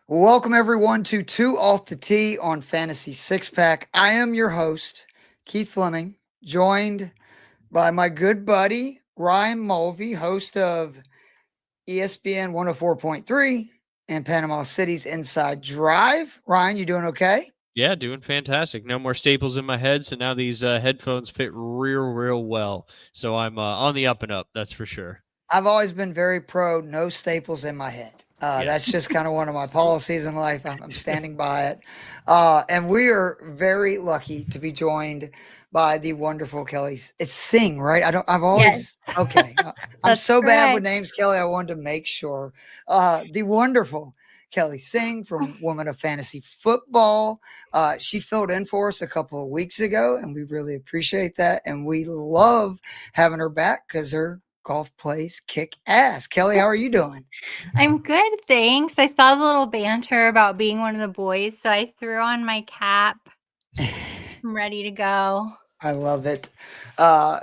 Welcome everyone to Two Off the Tee on Fantasy Six Pack. I am your host, Keith Flemming, joined by my good buddy Ryan Mulvey, host of ESPN 104.3 and Panama City's Inside Drive. Ryan, you doing okay? Yeah, doing fantastic. No more staples in my head, so now these headphones fit real well. So I'm on the up and up, that's for sure. I've always been very pro no staples in my head. That's Yes. just kind of one of my policies in life. I'm standing by it. And we are very lucky to be joined by the wonderful Kelly. It's Singh, right? I've Yes, always, okay. I'm that's so bad with correct. names, Kelly. I wanted to make sure. The wonderful Kelly Singh from Woman of Fantasy Football. She filled in for us a couple of weeks ago, and we really appreciate that. And we love having her back because her golf plays kick ass. Kelly, how are you doing? I'm good, thanks. I saw the little banter about being one of the boys, so I threw on my cap. I'm ready to go. I love it. Uh,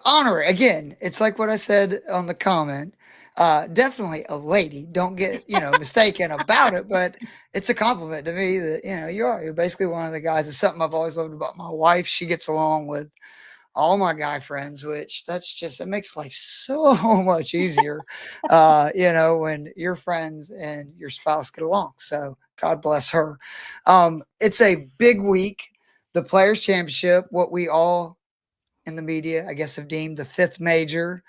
Honor it. Again, it's like what I said on the comment. Definitely a lady. Don't get, mistaken about it, but it's a compliment to me that, you're basically one of the guys. It's something I've always loved about my wife. She gets along with all my guy friends, which it makes life so much easier, when your friends and your spouse get along. So God bless her. It's a big week. The Players Championship, what we all in the media, I guess, have deemed the fifth major.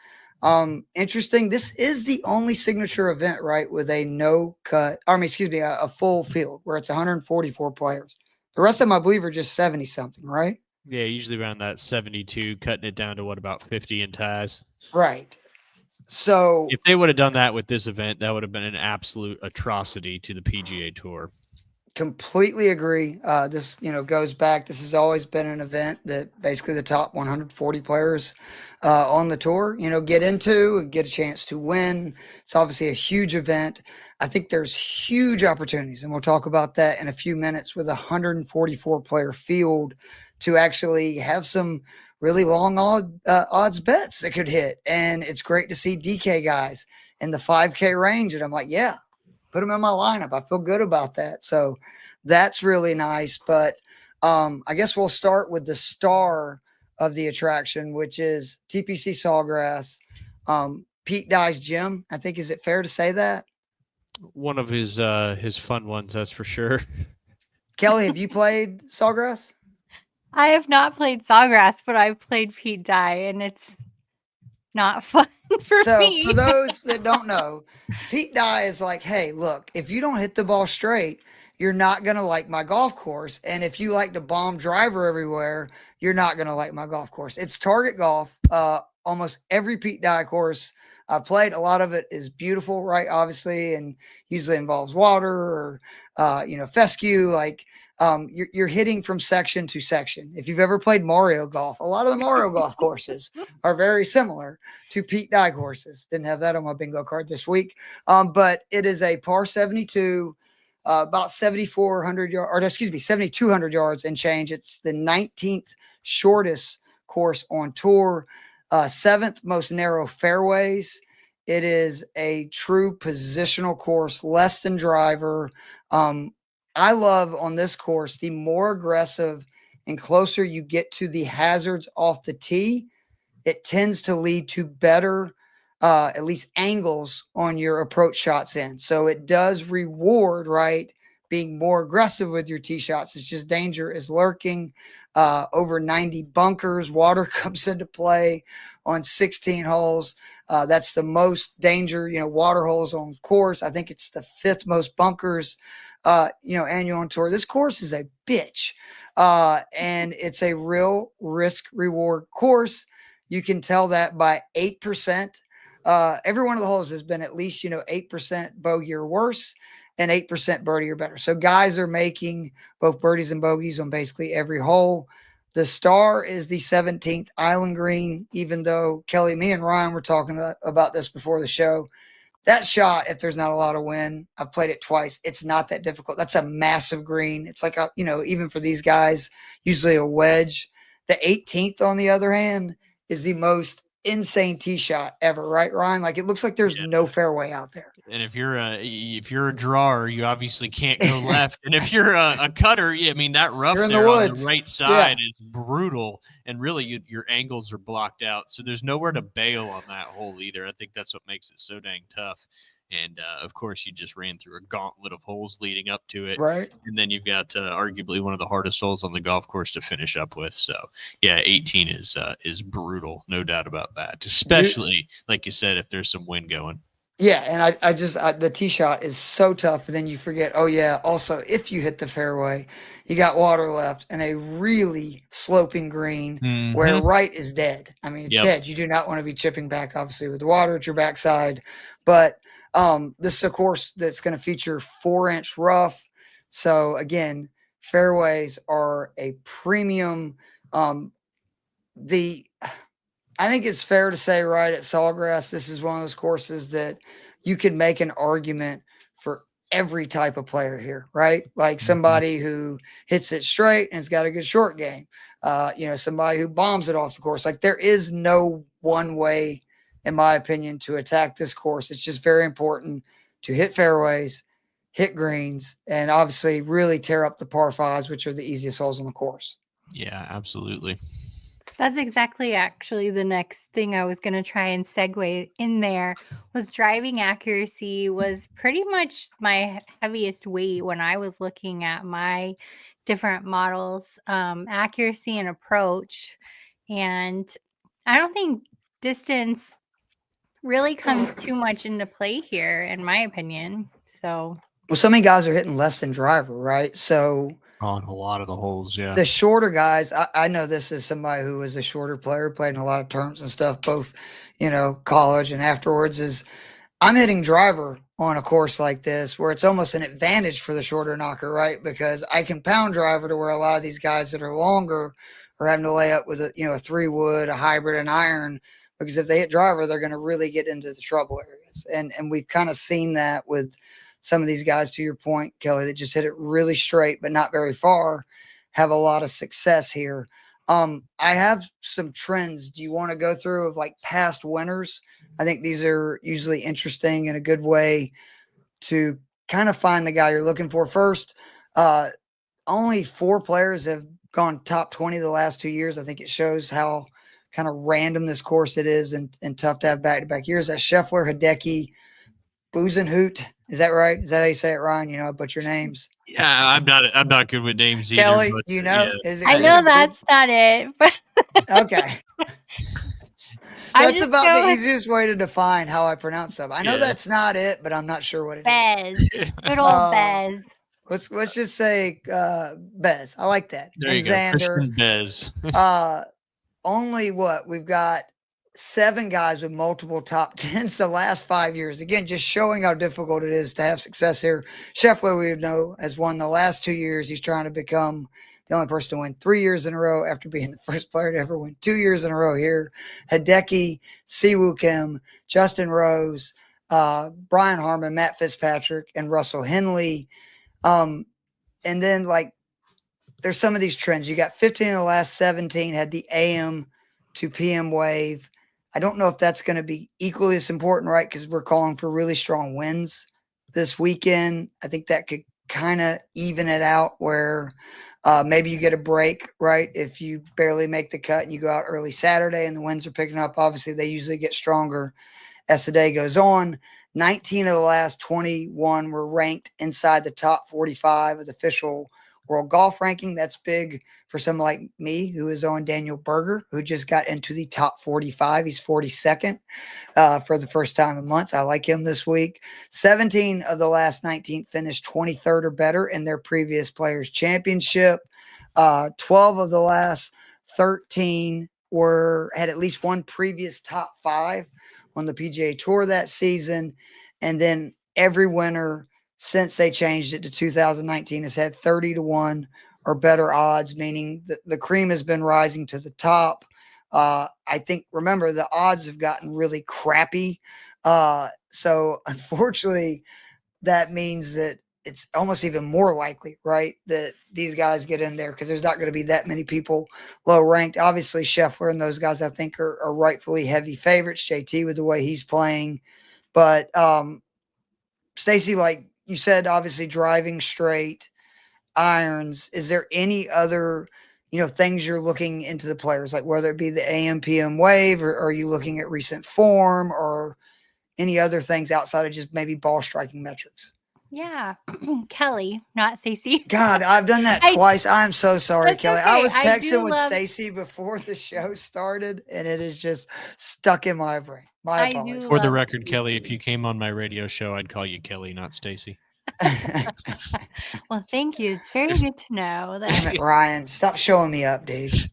Interesting. This is the only signature event, right, with a no cut, a full field where it's 144 players. The rest of them, I believe, are just 70 something, right? Yeah, usually around that 72, cutting it down to about 50 in ties. Right. So If they would have done that with this event, that would have been an absolute atrocity to the PGA Tour. completely agree. This, goes back. This has always been an event that basically the top 140 players on the tour, get into and get a chance to win. It's obviously a huge event. I think there's huge opportunities, and we'll talk about that in a few minutes with a 144 player field to actually have some really long odds bets that could hit. And it's great to see DK guys in the 5K range. And I'm like, yeah, put them in my lineup. I feel good about that. So that's really nice. But I guess we'll start with the star of the attraction, which is TPC Sawgrass. Pete Dye's gym. I think, is it fair to say that? One of his fun ones, that's for sure. Kelly, have you played Sawgrass? I have not played Sawgrass, but I've played Pete Dye, and it's not fun for So, me. for those that don't know, Pete Dye is like, hey, look, if you don't hit the ball straight, you're not going to like my golf course. And if you like to bomb driver everywhere, you're not going to like my golf course. It's target golf. Almost every Pete Dye course I've played, a lot of it is beautiful, right? Obviously, and usually involves water or, fescue. Like, you're hitting from section to section. If you've ever played Mario Golf, a lot of the Mario Golf courses are very similar to Pete Dye courses. Didn't have that on my bingo card this week. But it is a par 72, about 7,400 yards, or excuse me, 7,200 yards and change. It's the 19th shortest course on tour, seventh most narrow fairways. It is a true positional course, less than driver. I love on this course, the more aggressive and closer you get to the hazards off the tee, it tends to lead to better, at least angles on your approach shots in. So it does reward, right, being more aggressive with your tee shots. It's just danger is lurking. Over 90 bunkers, water comes into play on 16 holes. That's the most danger, water holes on course. I think it's the fifth most bunkers, annual on tour. This course is a bitch. And it's a real risk reward course. You can tell that by 8%. Every one of the holes has been at least, 8% bogey or worse and 8% birdie or better. So guys are making both birdies and bogeys on basically every hole. The star is the 17th Island Green, even though Kelly, me and Ryan were talking about this before the show. That shot, if there's not a lot of wind, I've played it twice. It's not that difficult. That's a massive green. It's like, even for these guys, usually a wedge. The 18th, on the other hand, is the most insane tee shot ever, right, Ryan? Like it looks like there's no fairway out there. And if you're a drawer, you obviously can't go left. And if you're a cutter, I mean that rough You're in there the on the woods. right side is brutal, and really your angles are blocked out. So there's nowhere to bail on that hole either. I think that's what makes it so dang tough. And of course, you just ran through a gauntlet of holes leading up to it, right? And then you've got arguably one of the hardest holes on the golf course to finish up with. So yeah, 18 is brutal, no doubt about that. Especially like you said, if there's some wind going. Yeah, and I the tee shot is so tough, and then you forget, oh yeah, also if you hit the fairway, you got water left and a really sloping green where right is dead. I mean, it's dead. You do not want to be chipping back, obviously, with the water at your backside. But this is a course that's going to feature 4-inch rough. So again, fairways are a premium. I think it's fair to say, right, at Sawgrass, this is one of those courses that you can make an argument for every type of player here, right? Like somebody who hits it straight and has got a good short game, somebody who bombs it off the course. Like there is no one way, in my opinion, to attack this course. It's just very important to hit fairways, hit greens, and obviously really tear up the par fives, which are the easiest holes on the course. Yeah, absolutely. That's exactly actually the next thing I was going to try and segue in there was driving accuracy was pretty much my heaviest weight when I was looking at my different models, accuracy and approach. And I don't think distance really comes too much into play here, in my opinion. So, well, so many guys are hitting less than driver, right? So on a lot of the holes, yeah. The shorter guys, I know this is somebody who was a shorter player, played in a lot of tournaments and stuff, both, college and afterwards, is I'm hitting driver on a course like this where it's almost an advantage for the shorter knocker, right? Because I can pound driver to where a lot of these guys that are longer are having to lay up with a 3-wood, a hybrid, an iron, because if they hit driver, they're going to really get into the trouble areas. And we've kind of seen that with some of these guys, to your point, Kelly, that just hit it really straight, but not very far, have a lot of success here. I have some trends. Do you want to go through of like past winners? I think these are usually interesting and a good way to kind of find the guy you're looking for. First, only 4 players have gone top 20 the last 2 years. I think it shows how kind of random this course it is and tough to have back-to-back years. That's Scheffler, Hideki, Buzenhout. Is that right? Is that how you say it, Ryan? I butcher names. Yeah, I'm not good with names either. Kelly, but, do you know? Yeah. I know that's not it. But okay. That's about the easiest way to define how I pronounce them. I know that's not it, but I'm not sure what it is. Bez. Good old Bez. Let's just say Bez. I like that. There and you go. Xander. Christian Bez. Only we've got 7 guys with multiple top 10s the last 5 years. Again, just showing how difficult it is to have success here. Scheffler, we know, has won the last 2 years. He's trying to become the only person to win 3 years in a row after being the first player to ever win 2 years in a row here. Hideki, Siwoo Kim, Justin Rose, Brian Harmon, Matt Fitzpatrick, and Russell Henley. And then, there's some of these trends. You got 15 of the last 17 had the AM to PM wave. I don't know if that's going to be equally as important, right? Because we're calling for really strong wins this weekend. I think that could kind of even it out where maybe you get a break, right? If you barely make the cut and you go out early Saturday and the winds are picking up, obviously they usually get stronger as the day goes on. 19 of the last 21 were ranked inside the top 45 of the official world golf ranking. That's big for someone like me who is on Daniel Berger, who just got into the top 45. He's 42nd for the first time in months. I like him this week. 17 of the last 19 finished 23rd or better in their previous Players' Championship. 12 of the last 13 had at least one previous top 5 on the PGA Tour that season. And then every winner since they changed it to 2019 has had 30-1 or better odds, meaning that the cream has been rising to the top. I think, remember, the odds have gotten really crappy. So unfortunately, that means that it's almost even more likely, right, that these guys get in there because there's not going to be that many people low ranked. Obviously, Scheffler and those guys I think are rightfully heavy favorites. JT with the way he's playing, but Stacey, like you said, obviously driving straight, irons. Is there any other, things you're looking into the players, like whether it be the AM PM wave, or are you looking at recent form or any other things outside of just maybe ball striking metrics? Yeah. Kelly, not Stacey. God, I've done that twice. I'm so sorry, That's Kelly. I okay. was I texting do with love- Stacey before the show started, and it is just stuck in my brain. My I apologies. do For the love record, Kelly, if Stacey. you came on my radio show, I'd call you Kelly, not Stacey. Well, thank you. It's very good to know Damn that. it, Ryan. Stop showing me up, dude.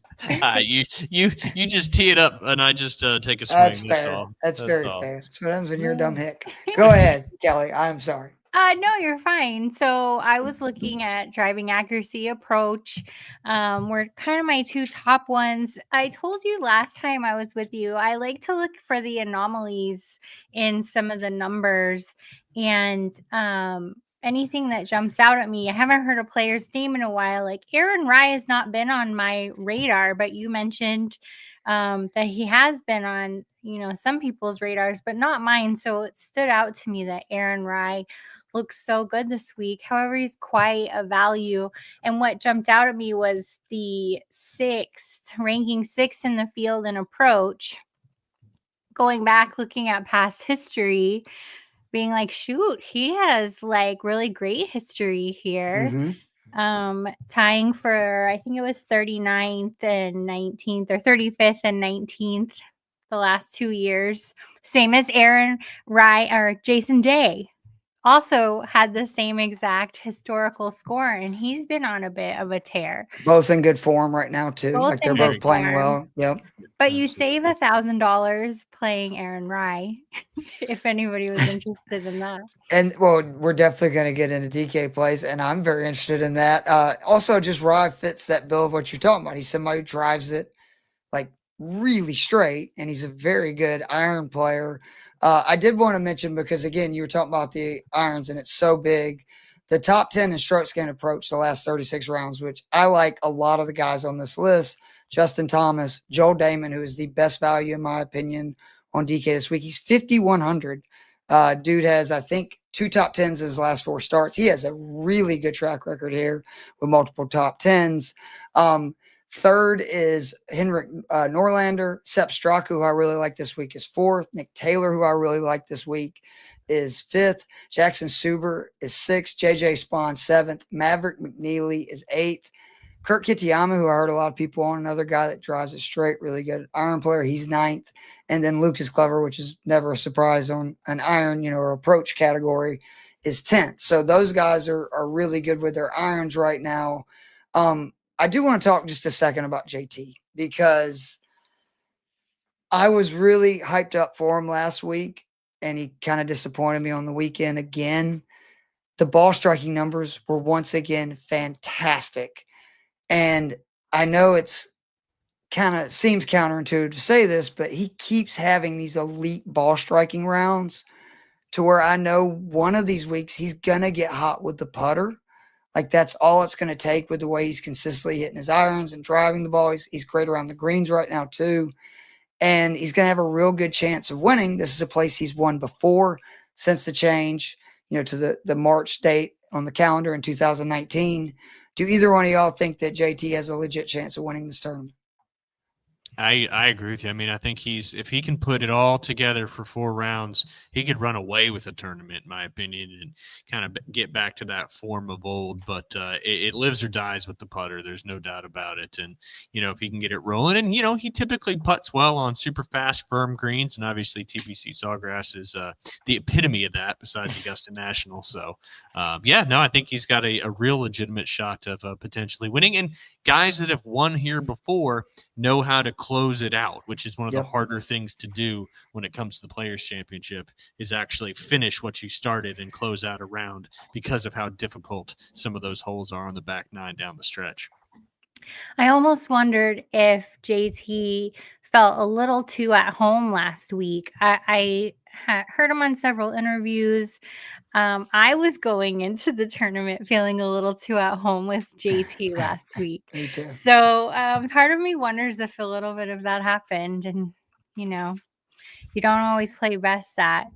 You just tee it up, and I just take a swing. That's That's fair. all. That's very all. fair. That's what happens when you're a Yeah. dumb hick. Go ahead, Kelly. I'm sorry. No, you're fine. So I was looking at driving accuracy, approach. Were kind of my two top ones. I told you last time I was with you, I like to look for the anomalies in some of the numbers, and anything that jumps out at me. I haven't heard a player's name in a while. Like Aaron Rye has not been on my radar, but you mentioned that he has been on, some people's radars, but not mine. So it stood out to me that Aaron Rye looks so good this week. However, he's quite a value. And what jumped out at me was the ranking sixth in the field in approach. Going back, looking at past history, being like, shoot, he has like really great history here. Mm-hmm. Tying for, I think it was 39th and 19th, or 35th and 19th the last 2 years. Same as Aaron Rye or Jason Day. Also had the same exact historical score, and he's been on a bit of a tear. Both in good form right now, too. Both Like they're in both good playing form. well. Yep. But you save $1,000 playing Aaron Rye if anybody was interested in that. And well, we're definitely going to get into DK plays, and I'm very interested in that. Also, just Rye fits that bill of what you're talking about. He's somebody who drives it like really straight, and he's a very good iron player. I did want to mention, because again, you were talking about the irons, and it's so big. The top 10 in strokes gained approach the last 36 rounds, which I like a lot of the guys on this list. Justin Thomas, Joel Damon, who is the best value, in my opinion, on DK this week. He's 5,100. Dude has, I think, 2 top 10s in his last 4 starts. He has a really good track record here with multiple top 10s. Third is Henrik Norlander. Sepp Straka, who I really like this week, is 4th. Nick Taylor, who I really like this week, is 5th. Jackson Suber is 6th. JJ Spawn, 7th. Maverick McNeely is 8th. Kurt Kitayama, who I heard a lot of people on, another guy that drives it straight, really good iron player, he's 9th. And then Lucas Clever, which is never a surprise on an iron, or approach category, is 10th. So those guys are really good with their irons right now. I do want to talk just a second about JT, because I was really hyped up for him last week, and he kind of disappointed me on the weekend again. The ball striking numbers were once again fantastic. And I know it's kind of seems counterintuitive to say this, but he keeps having these elite ball striking rounds, to where I know one of these weeks he's going to get hot with the putter. Like that's all it's going to take, with the way he's consistently hitting his irons and driving the ball. He's great around the greens right now too. And he's going to have a real good chance of winning. This is a place he's won before since the change, to the March date on the calendar in 2019. Do either one of y'all think that JT has a legit chance of winning this tournament? I agree with you. I mean, I think if he can put it all together for 4 rounds, he could run away with a tournament, in my opinion, and kind of get back to that form of old. But it lives or dies with the putter. There's no doubt about it. And, if he can get it rolling, and, he typically putts well on super fast, firm greens. And obviously TPC Sawgrass is the epitome of that, besides Augusta National. So, I think he's got a real legitimate shot of potentially winning. And guys that have won here before know how to close it out, which is one of the harder things to do when it comes to the Players' Championship, is actually finish what you started and close out a round, because of how difficult some of those holes are on the back 9 down the stretch. I almost wondered if JT felt a little too at home last week. I heard him on several interviews. I was going into the tournament feeling a little too at home with JT last week. Me too. So part of me wonders if a little bit of that happened. And, you don't always play best at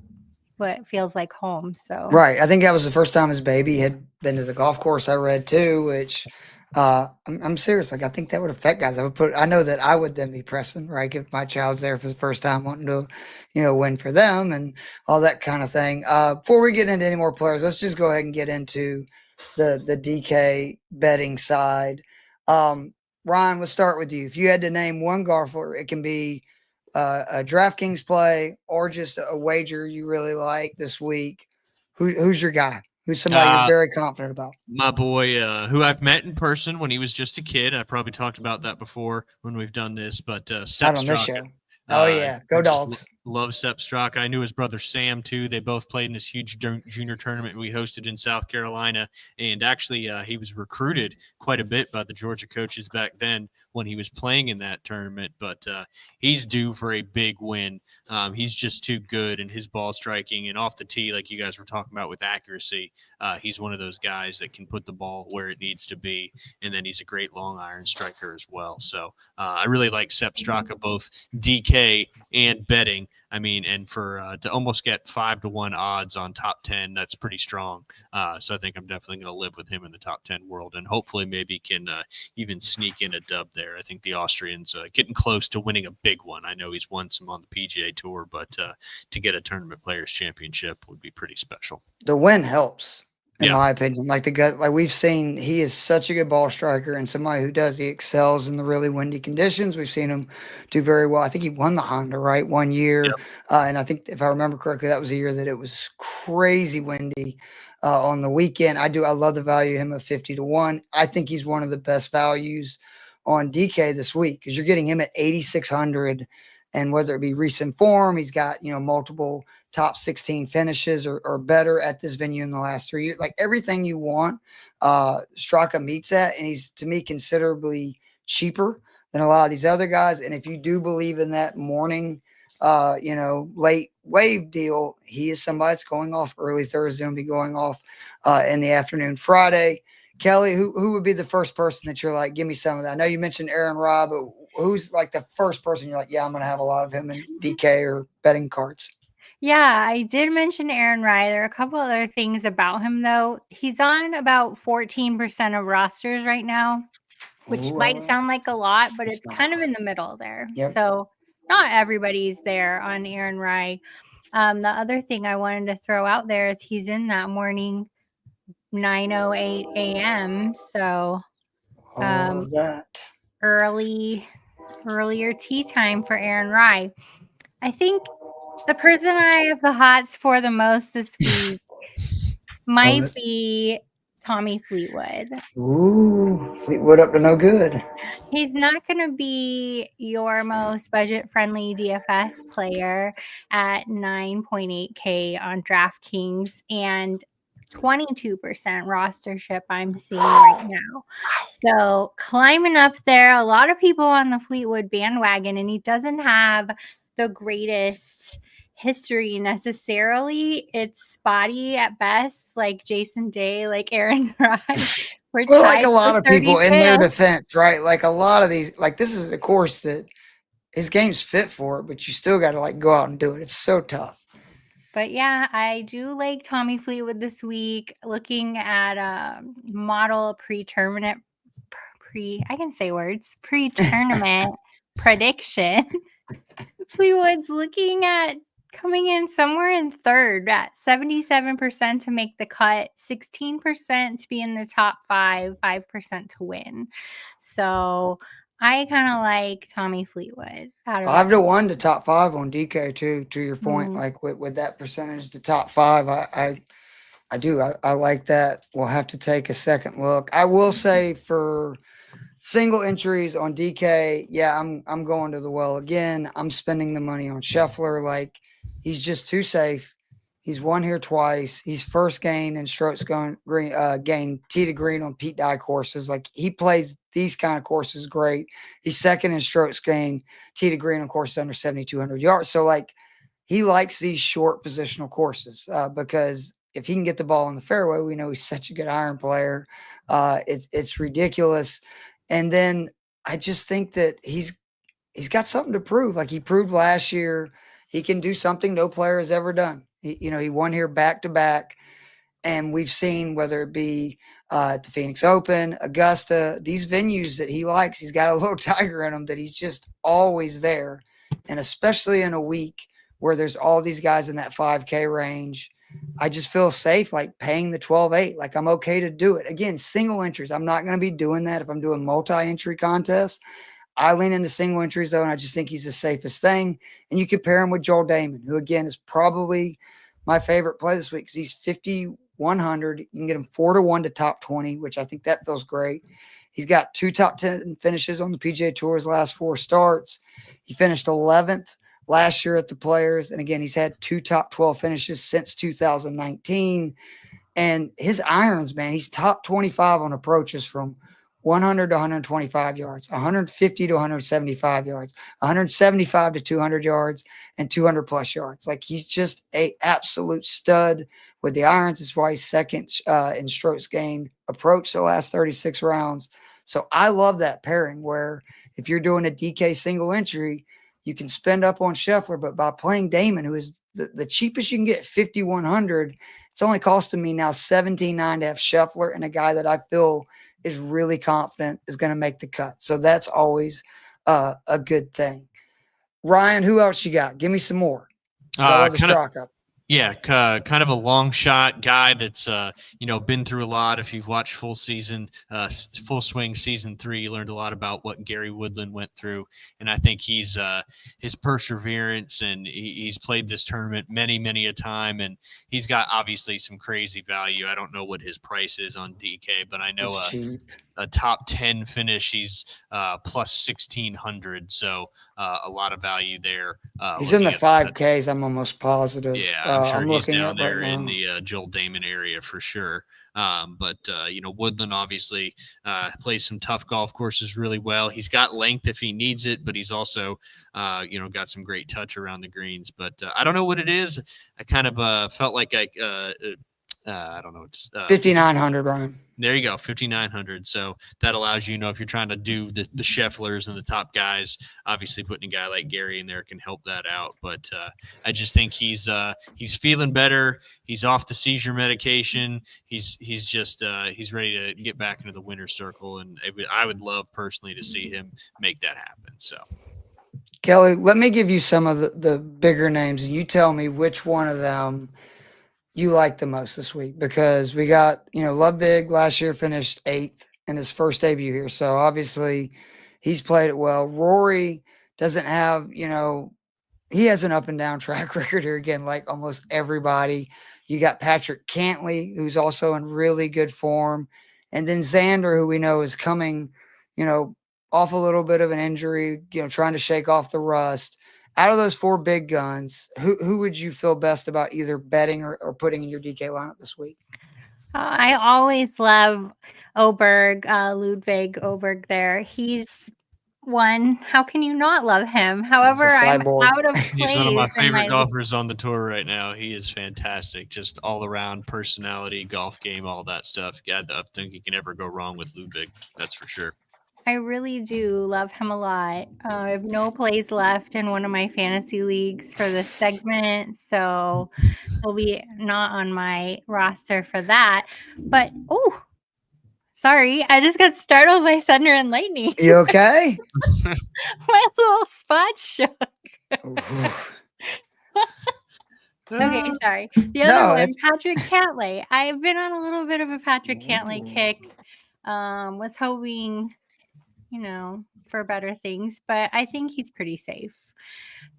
what feels like home. So Right. I think that was the first time his baby had been to the golf course, I read too, which I'm serious. Like, I think that would affect guys. I know that I would then be pressing, right? If my child's there for the first time wanting to, win for them and all that kind of thing. Before we get into any more players, let's just go ahead and get into the DK betting side. Ryan, let's start with you. If you had to name one golfer, it can be a DraftKings play or just a wager you really like this week. Who's your guy? Who's somebody you're very confident about? My boy, who I've met in person when he was just a kid. I probably talked about that before when we've done this, but Not on this show. Oh, yeah. Go Dogs. Love Sepp Straka. I knew his brother Sam, too. They both played in this huge junior tournament we hosted in South Carolina. And actually, he was recruited quite a bit by the Georgia coaches back then when he was playing in that tournament. But he's due for a big win. He's just too good, and his ball striking and off the tee, like you guys were talking about with accuracy, he's one of those guys that can put the ball where it needs to be. And then he's a great long iron striker as well. So I really like Sepp Straka, both DK and betting. I mean, and for to almost get 5-1 odds on top 10, that's pretty strong. So I think I'm definitely going to live with him in the top 10 world, and hopefully maybe can even sneak in a dub there. I think the Austrian's getting close to winning a big one. I know he's won some on the PGA Tour, but to get a Tournament Players Championship would be pretty special. The win helps. In my opinion, like we've seen, he is such a good ball striker and somebody who he excels in the really windy conditions. We've seen him do very well. I think he won the Honda, right, 1 year. Yep. And I think if I remember correctly, that was a year that it was crazy windy on the weekend. I love the value of him at 50-1. I think he's one of the best values on DK this week because you're getting him at 8,600. And whether it be recent form, he's got, multiple top 16 finishes or better at this venue in the last 3 years. Like everything you want, Straka meets that. And he's, to me, considerably cheaper than a lot of these other guys. And if you do believe in that morning, late wave deal, he is somebody that's going off early Thursday and be going off in the afternoon Friday. Kelly, who would be the first person that you're like, give me some of that? I know you mentioned Aaron Robb, but who's like the first person you're like, yeah, I'm going to have a lot of him in DK or betting cards? Yeah, I did mention Aaron Rye. There are a couple other things about him, though. He's on about 14% of rosters right now, which might sound like a lot, but it's kind of in the middle there. Yep. So not everybody's there on Aaron Rye. The other thing I wanted to throw out there is he's in that morning 9:08 a.m. So earlier tea time for Aaron Rye. I think the person I have the hots for the most this week might be Tommy Fleetwood. Ooh, Fleetwood up to no good. He's not going to be your most budget-friendly DFS player at 9.8K on DraftKings and 22% rostership I'm seeing right now. So climbing up there, a lot of people on the Fleetwood bandwagon, and he doesn't have the greatest history necessarily. It's spotty at best, like Jason Day, like Aaron Rye. Well, like a lot of people in their defense, right? Like a lot of these, like this is a course that his game's fit for it, but you still got to like go out and do it. It's so tough. But yeah, I do like Tommy Fleetwood this week. Looking at a model pre-tournament prediction. Fleetwood's looking at coming in somewhere in third at 77% to make the cut, 16% to be in the top 5% to win. So I kind of like Tommy Fleetwood. 5-1 to top 5 on DK too. To your point, like with that percentage to top 5, I do. I like that. We'll have to take a second look. I will say for single entries on DK, yeah, I'm going to the well again. I'm spending the money on Scheffler. Like he's just too safe. He's won here twice. He's first gained in strokes gained tee to green on Pete Dye courses. Like he plays these kind of courses great. He's second in strokes gained tee to green on courses under 7,200 yards. So like he likes these short positional courses because if he can get the ball in the fairway, we know he's such a good iron player. It's ridiculous. And then I just think that he's got something to prove. Like he proved last year, he can do something no player has ever done. He won here back to back. And we've seen whether it be at the Phoenix Open, Augusta, these venues that he likes, he's got a little tiger in him that he's just always there. And especially in a week where there's all these guys in that 5K range, I just feel safe like paying the 12.8. Like I'm okay to do it. Again, single entries. I'm not going to be doing that if I'm doing multi-entry contests. I lean into single entries though, and I just think he's the safest thing. And you compare him with Joel Damon, who again is probably my favorite play this week because he's 5,100. You can get him 4-1 to top 20, which I think that feels great. He's got 2 top 10 finishes on the PGA Tour's last 4 starts. He finished 11th last year at the Players. And again, he's had 2 top 12 finishes since 2019. And his irons, man, he's top 25 on approaches from 100 to 125 yards, 150 to 175 yards, 175 to 200 yards, and 200 plus yards. Like he's just a absolute stud with the irons. That's why he's second in strokes gained approach the last 36 rounds. So I love that pairing where if you're doing a DK single entry, you can spend up on Scheffler, but by playing Damon, who is the cheapest you can get, 5,100, it's only costing me now $17.9 to have Scheffler and a guy that I feel is really confident is going to make the cut. So that's always a good thing. Ryan, who else you got? Give me some more. I love the stock up. Yeah, kind of a long shot guy that's been through a lot. If you've watched Full Swing season 3, you learned a lot about what Gary Woodland went through, and I think he's his perseverance, and he's played this tournament many a time, and he's got obviously some crazy value. I don't know what his price is on DK, but I know a top 10 finish, he's plus 1,600, so a lot of value there. He's in the 5Ks, I'm almost positive. Yeah, I'm sure he's down there in the Joel Damon area for sure. But Woodland obviously plays some tough golf courses really well. He's got length if he needs it, but he's also got some great touch around the greens. But I don't know what it is. I kind of felt like I don't know. 5,900, Ryan. There you go, 5,900. So that allows you, if you're trying to do the Schefflers and the top guys, obviously putting a guy like Gary in there can help that out. But I just think he's feeling better. He's off the seizure medication. He's ready to get back into the winner's circle, and I would love personally to see him make that happen. So, Kelly, let me give you some of the bigger names, and you tell me which one of them you like the most this week, because we got, Ludwig last year finished 8th in his first debut here. So obviously he's played it well. Rory doesn't have, he has an up and down track record here again, like almost everybody. You got Patrick Cantley, who's also in really good form. And then Xander, who we know is coming, off a little bit of an injury, trying to shake off the rust. Out of those 4 big guns, who would you feel best about either betting or putting in your DK lineup this week? I always love Ludwig Oberg there. He's one. How can you not love him? However, I'm out of place. He's one of my favorite golfers on the tour right now. He is fantastic. Just all around personality, golf game, all that stuff. I don't think you can ever go wrong with Ludwig. That's for sure. I really do love him a lot. I have no plays left in one of my fantasy leagues for this segment, so he'll be not on my roster for that. But, sorry, I just got startled by thunder and lightning. You okay? My little spot shook. Okay, sorry. The other one, Patrick Cantlay. I've been on a little bit of a Patrick Cantlay kick. Was hoping for better things, but I think he's pretty safe.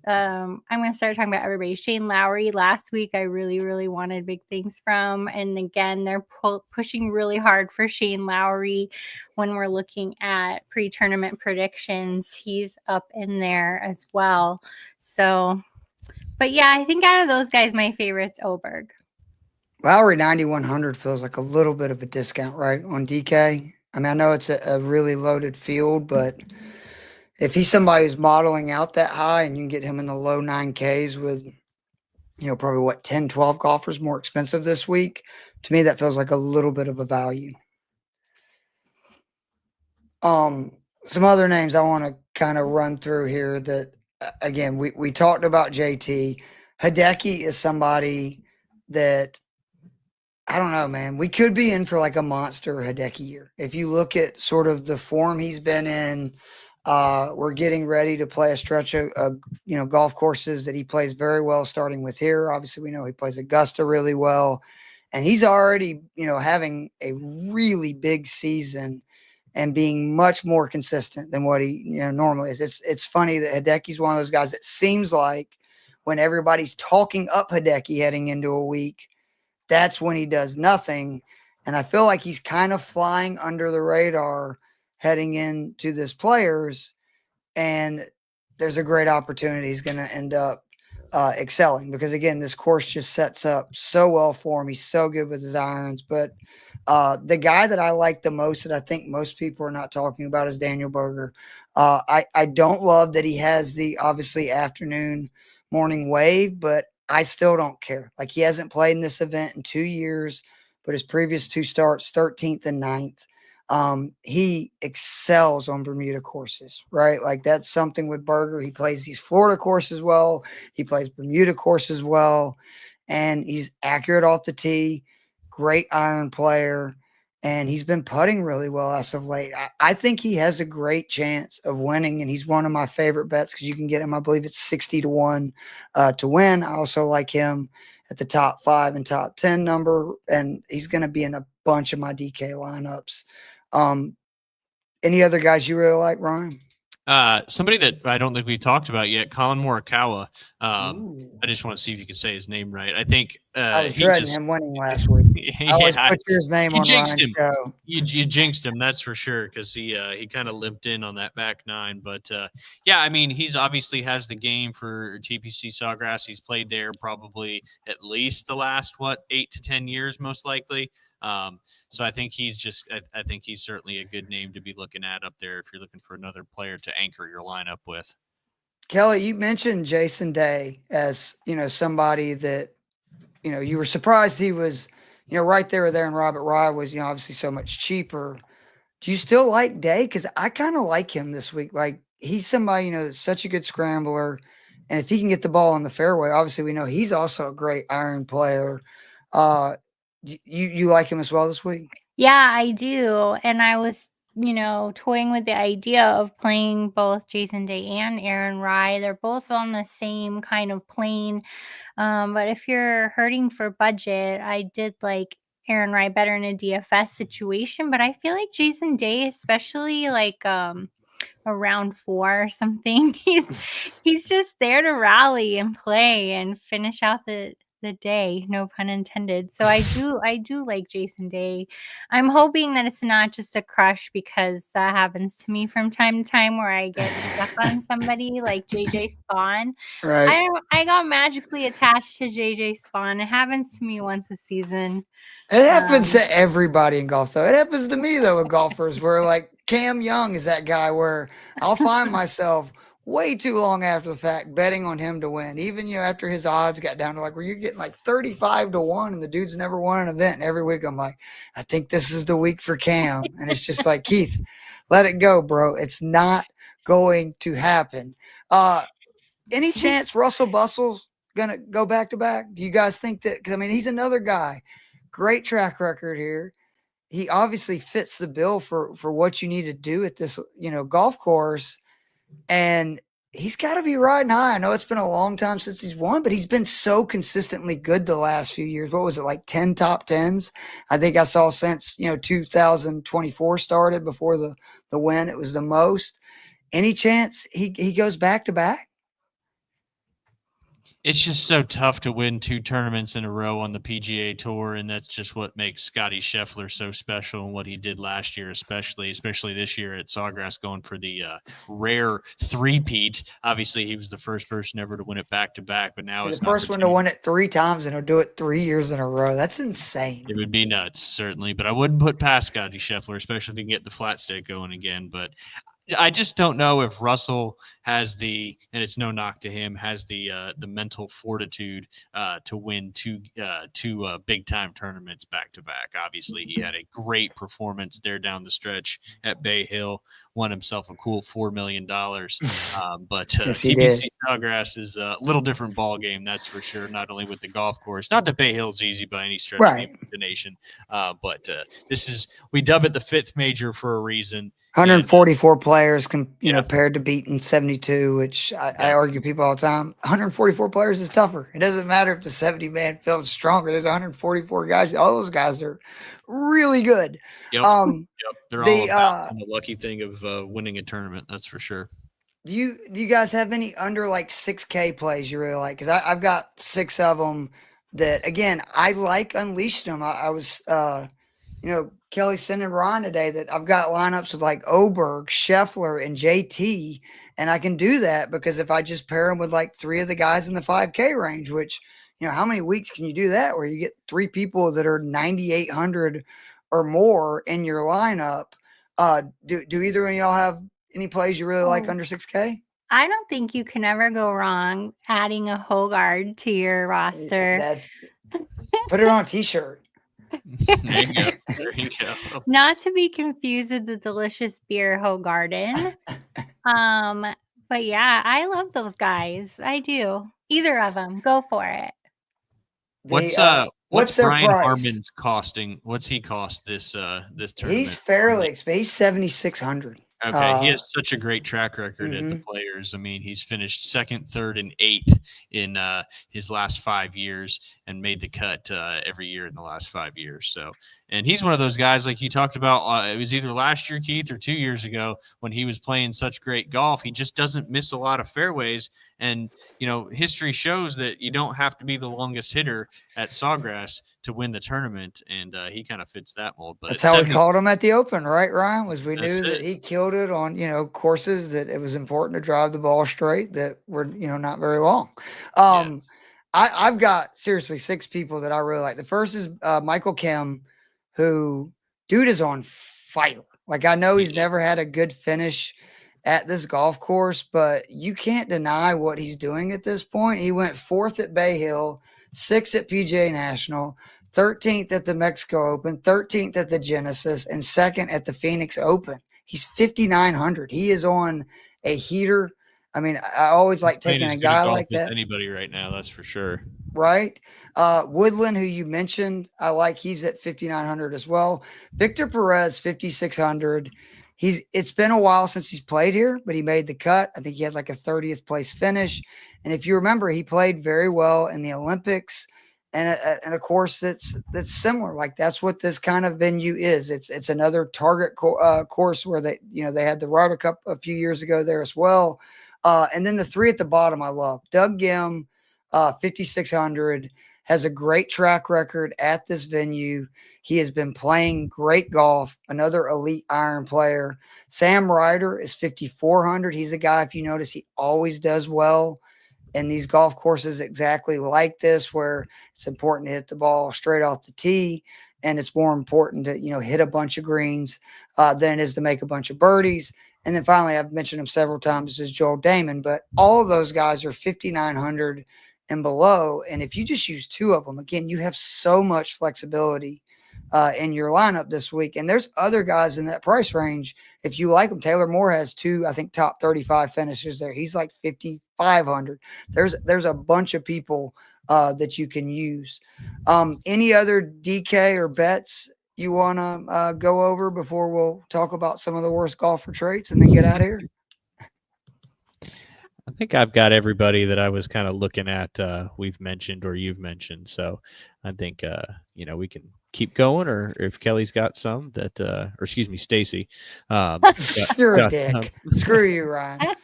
I'm going to start talking about everybody. Shane Lowry, last week, I really, really wanted big things from. And again, they're pushing really hard for Shane Lowry when we're looking at pre-tournament predictions. He's up in there as well. So, but yeah, I think out of those guys, my favorite's Oberg. Lowry 9,100 feels like a little bit of a discount, right, on DK? I mean, I know it's a really loaded field, but if he's somebody who's modeling out that high and you can get him in the low 9Ks with probably what, 10, 12 golfers more expensive this week. To me, that feels like a little bit of a value. Some other names I want to kind of run through here that, again, we talked about JT. Hideki is somebody that, I don't know, man. We could be in for like a monster Hideki year. If you look at sort of the form he's been in, we're getting ready to play a stretch of golf courses that he plays very well, starting with here. Obviously, we know he plays Augusta really well, and he's already having a really big season and being much more consistent than what he normally is. It's funny that Hideki's one of those guys that seems like when everybody's talking up Hideki heading into a week, that's when he does nothing. And I feel like he's kind of flying under the radar heading into this Players, and there's a great opportunity he's going to end up excelling, because again, this course just sets up so well for him. He's so good with his irons. But the guy that I like the most, that I think most people are not talking about, is Daniel Berger. I don't love that he has the obviously afternoon morning wave, but I still don't care. Like, he hasn't played in this event in 2 years, but his previous 2 starts, 13th and 9th. He excels on Bermuda courses, right? Like, that's something with Berger. He plays these Florida courses well. He plays Bermuda courses well, and he's accurate off the tee, great iron player, and he's been putting really well as of late. I think he has a great chance of winning, and he's one of my favorite bets because you can get him, I believe it's 60-1 to win. I also like him at the top 5 and top 10 number, and he's going to be in a bunch of my DK lineups. Any other guys you really like, Ryan? Somebody that I don't think we talked about yet, Colin Morikawa. I Ooh. just want to see if you can say his name right. I think I was dreading him winning last week. I always butcher his name on Ryan's show. You jinxed him, that's for sure, because he kind of limped in on that back 9. But yeah, I mean, he's obviously has the game for TPC Sawgrass. He's played there probably at least the last 8 to 10 years, most likely. So I think I think he's certainly a good name to be looking at up there if you're looking for another player to anchor your lineup with. Kelly, you mentioned Jason Day as, somebody that, you were surprised he was, right there, and Robert Rye was, obviously so much cheaper. Do you still like Day? Because I kind of like him this week. Like, he's somebody, that's such a good scrambler. And if he can get the ball on the fairway, obviously we know he's also a great iron player. You like him as well this week? Yeah, I do. And I was, toying with the idea of playing both Jason Day and Aaron Rye. They're both on the same kind of plane. But if you're hurting for budget, I did like Aaron Rye better in a DFS situation. But I feel like Jason Day, especially like around 4 or something, he's just there to rally and play and finish out the day, no pun intended. So I do like Jason Day. I'm hoping that it's not just a crush, because that happens to me from time to time where I get stuck on somebody like JJ Spawn. Right. I got magically attached to JJ Spawn. It happens to me once a season. It happens to everybody in golf, though. It happens to me, though, with golfers, where like Cam Young is that guy where I'll find myself way too long after the fact betting on him to win. Even, after his odds got down to like where you're getting like 35-1 and the dude's never won an event. And every week I'm like, I think this is the week for Cam. And it's just like, Keith, let it go, bro. It's not going to happen. Any chance Russell Bustle's going to go back to back? Do you guys think that? Because, I mean, he's another guy. Great track record here. He obviously fits the bill for what you need to do at this, golf course. And he's got to be riding high. I know it's been a long time since he's won, but he's been so consistently good the last few years. What was it, like 10 top 10s? I think I saw since, 2024 started, before the win. It was the most. Any chance he goes back to back? It's just so tough to win 2 tournaments in a row on the PGA Tour, and that's just what makes Scotty Scheffler so special, and what he did last year, especially this year at Sawgrass, going for the rare three-peat. Obviously, he was the first person ever to win it back-to-back, but now he's the first one to win it 3 times, and he'll do it 3 years in a row. That's insane. It would be nuts, certainly, but I wouldn't put past Scotty Scheffler, especially if he can get the flat stick going again. But I just don't know if Russell has and it's no knock to him, has the mental fortitude to win two big time tournaments back to back. Obviously, he had a great performance there down the stretch at Bay Hill, won himself a cool $4 million. But Yes, he TPC did. Sawgrass is a little different ball game, that's for sure. Not only with the golf course, not that Bay Hill's easy by any stretch of the Right. imagination, but we dub it the fifth major for a reason. 144 players, paired to beating 72, which I argue people all the time. 144 players is tougher. It doesn't matter if the 70-man field's stronger. There's 144 guys. All those guys are really good. Yep. They're all about the lucky thing of winning a tournament. That's for sure. Do you guys have any under like 6K plays you really like? Because I've got 6 of them that, again, I like unleashing them. I was Kelly Singh and Ryan today that I've got lineups with like Oberg, Scheffler, and JT, and I can do that because if I just pair them with like 3 of the guys in the 5K range, which, how many weeks can you do that where you get 3 people that are 9,800 or more in your lineup? Do either of y'all have any plays you really like under 6K? I don't think you can ever go wrong adding a Hogard to your roster. Put it on a t-shirt. There you go. Not to be confused with the delicious beer Hogarden. But yeah, I love those guys. I do. Either of them, go for it. What's their Brian price? Harmon's costing? What's he cost this tournament? He's fairly expensive. He's 7,600. Okay, he has such a great track record at the Players. I mean, he's finished 2nd, 3rd, and 8th in his last 5 years and made the cut every year in the last 5 years. So, and he's one of those guys like you talked about. It was either last year, Keith, or 2 years ago when he was playing such great golf. He just doesn't miss a lot of fairways. And, history shows that you don't have to be the longest hitter at Sawgrass to win the tournament, and he kind of fits that mold. But that's how we called him at the Open, right, Ryan? Was we knew that he killed it on, courses that it was important to drive the ball straight that were, not very long. I've got seriously 6 people that I really like. The first is Michael Kim, who dude is on fire. Like, I know he's never had a good finish at this golf course, but you can't deny what he's doing at this point. He went 4th at Bay Hill, 6th at PGA National, 13th at the Mexico Open, 13th at the Genesis, and 2nd at the Phoenix Open. He's 5,900. He is on a heater. I mean, I always like taking a guy like that. Anybody right now, that's for sure. Right. Woodland, who you mentioned, I like. He's at 5,900 as well. Victor Perez, 5,600. It's been a while since he's played here, but he made the cut. I think he had like a 30th place finish. And if you remember, he played very well in the Olympics and a course that's similar. Like, that's what this kind of venue is. It's another target course where they had the Ryder Cup a few years ago there as well. And then the 3 at the bottom, I love. Doug Gim, 5,600, has a great track record at this venue. He has been playing great golf, another elite iron player. Sam Ryder is 5,400. He's a guy, if you notice, he always does well in these golf courses exactly like this, where it's important to hit the ball straight off the tee. And it's more important to, hit a bunch of greens than it is to make a bunch of birdies. And then finally, I've mentioned him several times, is Joel Damon, but all of those guys are 5,900 and below. And if you just use 2 of them, again, you have so much flexibility in your lineup this week. And there's other guys in that price range. If you like them, Taylor Moore has 2, I think, top 35 finishes there. He's like 5,500. There's a bunch of people that you can use. Any other DK or bets you want to go over before we'll talk about some of the worst golfer traits and then get out of here? I think I've got everybody that I was kind of looking at. We've mentioned or you've mentioned. So I think, we can keep going, or if Kelly's got some that, or excuse me, Stacy. You're a dick. Screw you, Ryan.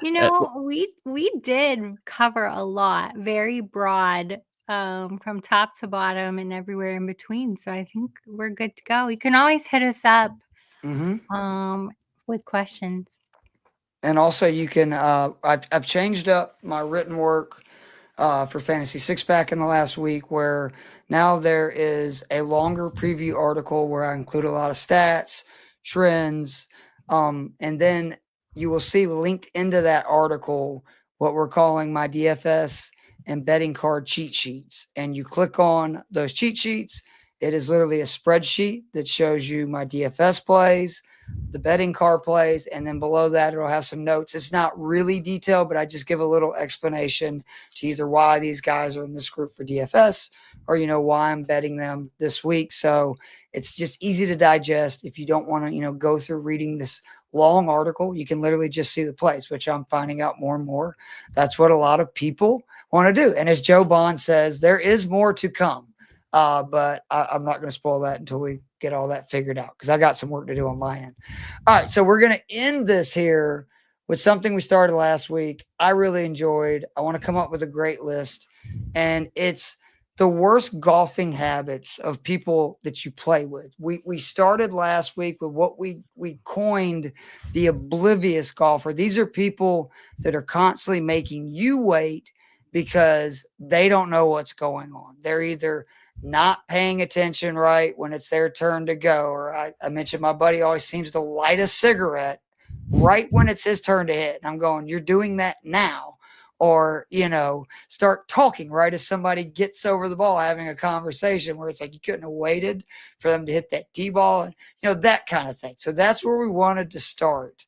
We did cover a lot, very broad, from top to bottom and everywhere in between. So I think we're good to go. You can always hit us up with questions. And also you can, I've changed up my written work for Fantasy Six Pack in the last week, where now there is a longer preview article where I include a lot of stats, trends, And then you will see linked into that article what we're calling my DFS and betting card cheat sheets. And you click on those cheat sheets. It is literally a spreadsheet that shows you my DFS plays, the betting card plays, and then below that it'll have some notes. It's not really detailed, but I just give a little explanation to either why these guys are in this group for DFS or why I'm betting them this week. So it's just easy to digest. If you don't want to go through reading this long article, you can literally just see the plays, which I'm finding out more and more. That's what a lot of people want to do. And as Joe Bond says, there is more to come. But I'm not going to spoil that until we get all that figured out, because I got some work to do on my end. All right, so we're going to end this here with something we started last week. I really enjoyed. I want to come up with a great list, and it's the worst golfing habits of people that you play with. We started last week with what we coined the oblivious golfer. These are people that are constantly making you wait because they don't know what's going on. They're either not paying attention right when it's their turn to go, or I mentioned my buddy always seems to light a cigarette right when it's his turn to hit. And I'm going, you're doing that now. Or, start talking right as somebody gets over the ball, having a conversation where it's like you couldn't have waited for them to hit that tee ball, and that kind of thing. So that's where we wanted to start.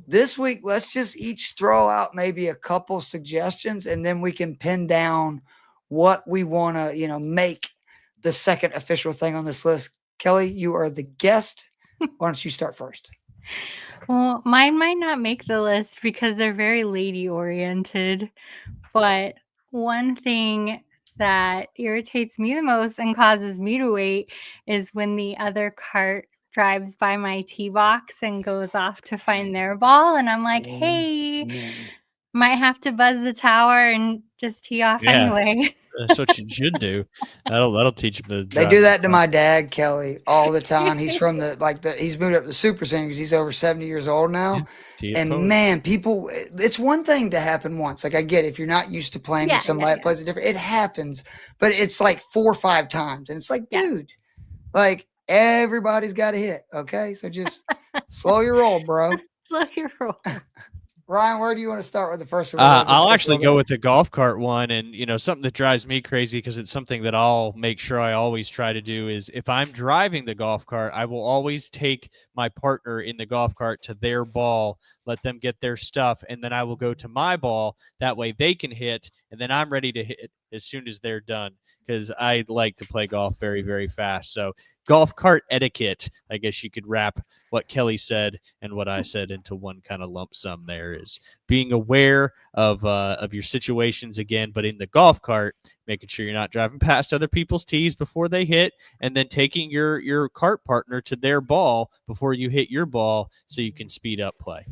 This week, let's just each throw out maybe a couple suggestions, and then we can pin down what we want to, make the second official thing on this list. Kelly, you are the guest. Why don't you start first? Well, mine might not make the list because they're very lady oriented. But one thing that irritates me the most and causes me to wait is when the other cart drives by my tee box and goes off to find their ball. And I'm like, hey, might have to buzz the tower and just tee off anyway. That's what you should do. That'll teach them to. They do that to my dad, Kelly, all the time. He's from he's moved up to Super Singers. He's over 70 years old now. Yeah, and man, people, it's one thing to happen once. Like I get it, if you're not used to playing with somebody that plays it different, it happens. But it's like 4 or 5 times. And it's like, dude, like everybody's got a hit. Okay. So just slow your roll, bro. Slow your roll. Ryan, where do you want to start with the first one? I'll actually go with the golf cart one. And, something that drives me crazy, because it's something that I'll make sure I always try to do, is if I'm driving the golf cart, I will always take my partner in the golf cart to their ball, let them get their stuff, and then I will go to my ball. That way they can hit, and then I'm ready to hit as soon as they're done, because I like to play golf very, very fast. So golf cart etiquette, I guess you could wrap what Kelly said and what I said into one kind of lump sum. There is being aware of your situations again, but in the golf cart, making sure you're not driving past other people's tees before they hit, and then taking your cart partner to their ball before you hit your ball so you can speed up play.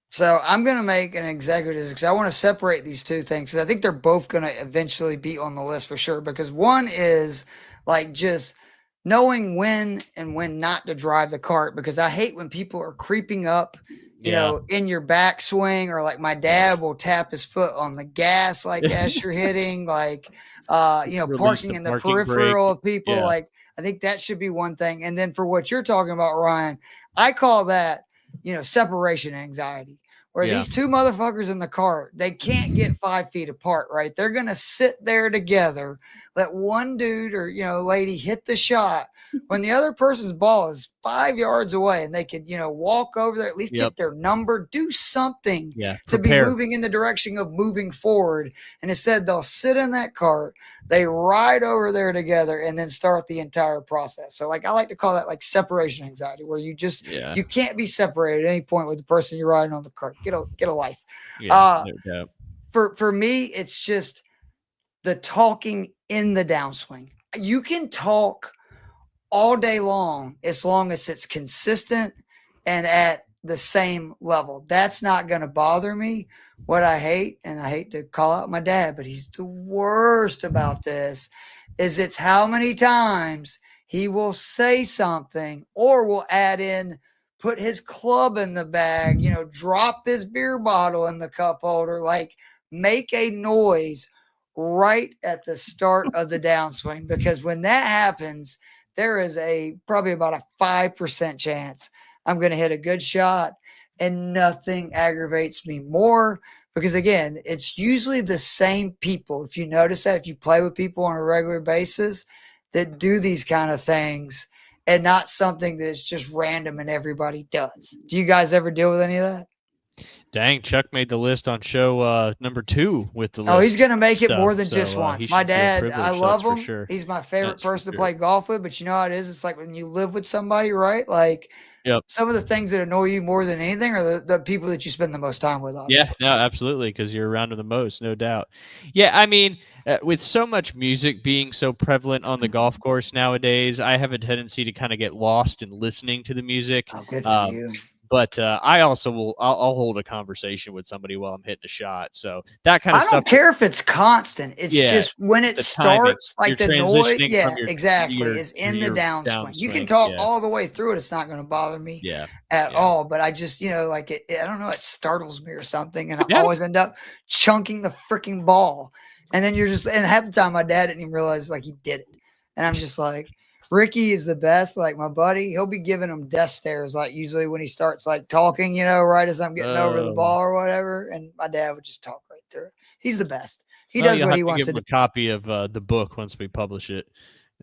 So I'm going to make an executive, because I want to separate these two things, because I think they're both going to eventually be on the list for sure. Because one is like just knowing when and when not to drive the cart, because I hate when people are creeping up, you know, in your backswing, or like my dad will tap his foot on the gas, like as you're hitting, like, parking in the peripheral of people. Yeah. Like, I think that should be one thing. And then for what you're talking about, Ryan, I call that, separation anxiety, where these two motherfuckers in the cart, they can't get 5 feet apart, right? They're going to sit there together, let one dude or, lady hit the shot when the other person's ball is 5 yards away, and they could, walk over there, at least get their number, do something to be moving in the direction of moving forward. And instead they'll sit in that cart, they ride over there together, and then start the entire process. So like, I like to call that like separation anxiety, where you just, you can't be separated at any point with the person you're riding on the cart. Get a life. For me, it's just the talking in the downswing. You can talk all day long as it's consistent and at the same level. That's not going to bother me. What I hate, and I hate to call out my dad, but he's the worst about this, is it's how many times he will say something or will add in, put his club in the bag, drop his beer bottle in the cup holder, like make a noise right at the start of the downswing. Because when that happens, there is probably about a 5% chance I'm going to hit a good shot, and nothing aggravates me more because, again, it's usually the same people. If you notice that, if you play with people on a regular basis that do these kind of things and not something that's just random and everybody does. Do you guys ever deal with any of that? Dang, Chuck made the list on show number 2 with the list. Oh, he's going to make it stuff, more than so, just once. he My should feel dad, I privileged, love that's for him. sure. He's my favorite That's for person to sure. play golf with, but you know how it is? It's like when you live with somebody, right? Like Yep. some of the things that annoy you more than anything are the people that you spend the most time with, Yeah, obviously. no, absolutely, because you're around them the most, no doubt. Yeah, I mean, with so much music being so prevalent on the golf course nowadays, I have a tendency to kind of get lost in listening to the music. Oh, good for you. But I also I'll hold a conversation with somebody while I'm hitting a shot. So that kind of I stuff. don't care if it's constant. It's just when it the timing. starts, like You're the noise. transitioning Yeah, from your exactly. Is in the downswing. You can talk all the way through it. It's not going to bother me at all. But I just, like I don't know, it startles me or something. And I always end up chunking the freaking ball. And then and half the time my dad didn't even realize like he did it. And I'm just like, Ricky is the best. Like my buddy, he'll be giving him death stares. Like usually when he starts like talking, right as I'm getting over the ball or whatever. And my dad would just talk right through it. He's the best. He does what he wants to do. Give him a copy of the book once we publish it.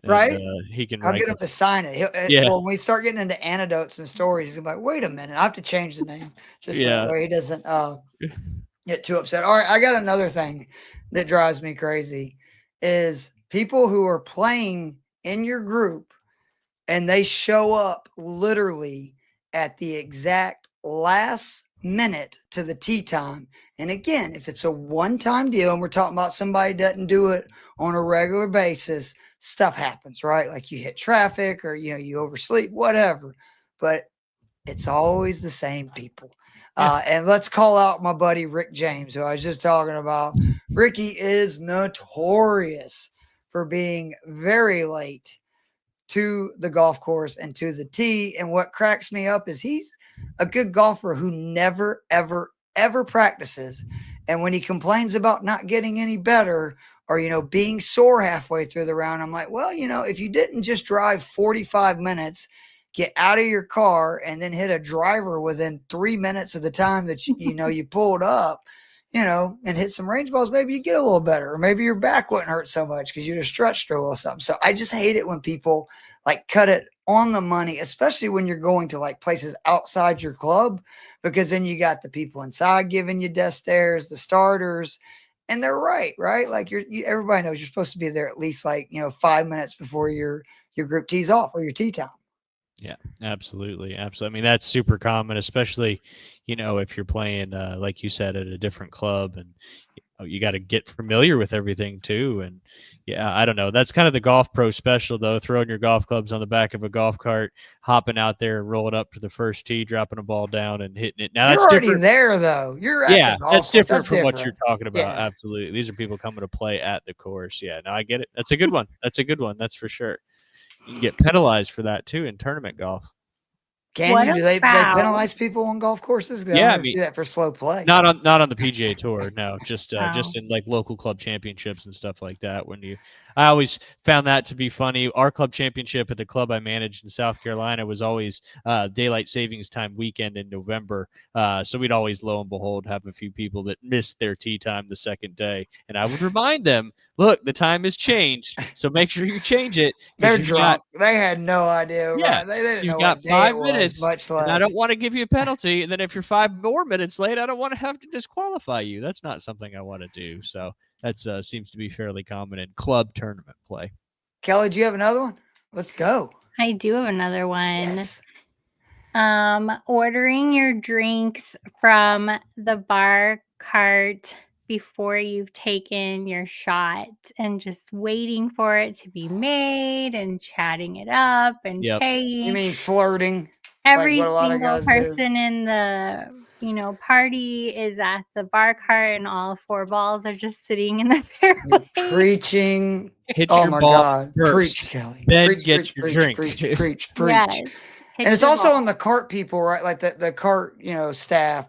And, right? He can. I'll get him to sign it. Well, when we start getting into anecdotes and stories, he's gonna be like, "Wait a minute, I have to change the name just so that way he doesn't get too upset." All right, I got another thing that drives me crazy is people who are playing in your group and they show up literally at the exact last minute to the tee time. And again, if it's a one-time deal and we're talking about somebody doesn't do it on a regular basis, stuff happens, right? Like you hit traffic or, you oversleep, whatever. But it's always the same people. And let's call out my buddy Rick James, who I was just talking about. Ricky is notorious for being very late to the golf course and to the tee. And what cracks me up is he's a good golfer who never, ever, ever practices. And when he complains about not getting any better or, being sore halfway through the round, I'm like, well, if you didn't just drive 45 minutes, get out of your car and then hit a driver within 3 minutes of the time that you pulled up, and hit some range balls, maybe you get a little better, or maybe your back wouldn't hurt so much because you'd have stretched or a little something. So I just hate it when people like cut it on the money, especially when you're going to like places outside your club, because then you got the people inside giving you death stares, the starters, and they're right? Like everybody knows you're supposed to be there at least like 5 minutes before your group tees off or your tee time. Yeah, absolutely. I mean, that's super common, especially, if you're playing, like you said, at a different club and you got to get familiar with everything too. And I don't know. That's kind of the golf pro special though, throwing your golf clubs on the back of a golf cart, hopping out there and rolling up to the first tee, dropping a ball down and hitting it. Now you're that's already different. There though. You're at the golf that's course. Different that's from different. what you're talking about. Yeah. Absolutely. These are people coming to play at the course. Yeah, no, I get it. That's a good one. That's for sure. You can get penalized for that too in tournament golf. Can you? Do they penalize people on golf courses? I see that for slow play. Not on the PGA Tour. No, just in like local club championships and stuff like that. I always found that to be funny. Our club championship at the club I managed in South Carolina was always daylight savings time weekend in November. So we'd always, lo and behold, have a few people that missed their tee time the second day, and I would remind them, look, the time has changed, so make sure you change it. They're drunk. They had no idea. Yeah, right? They didn't know got what day 5 it minutes, was, much less. And I don't want to give you a penalty. And then if you're 5 more minutes late, I don't want to have to disqualify you. That's not something I want to do. So that seems to be fairly common in club tournament play. Kelly, do you have another one? Let's go. I do have another one. Yes. Ordering your drinks from the bar cart before you've taken your shot and just waiting for it to be made and chatting it up and paying. You mean flirting? Every single person in the party is at the bar cart and all 4 balls are just sitting in the fairway. Preaching. Hit oh your my ball God. First. Preach, Kelly. Then preach, get preach, your preach, drink. Preach. Yes. And it's also on the cart people, right? Like the cart, staff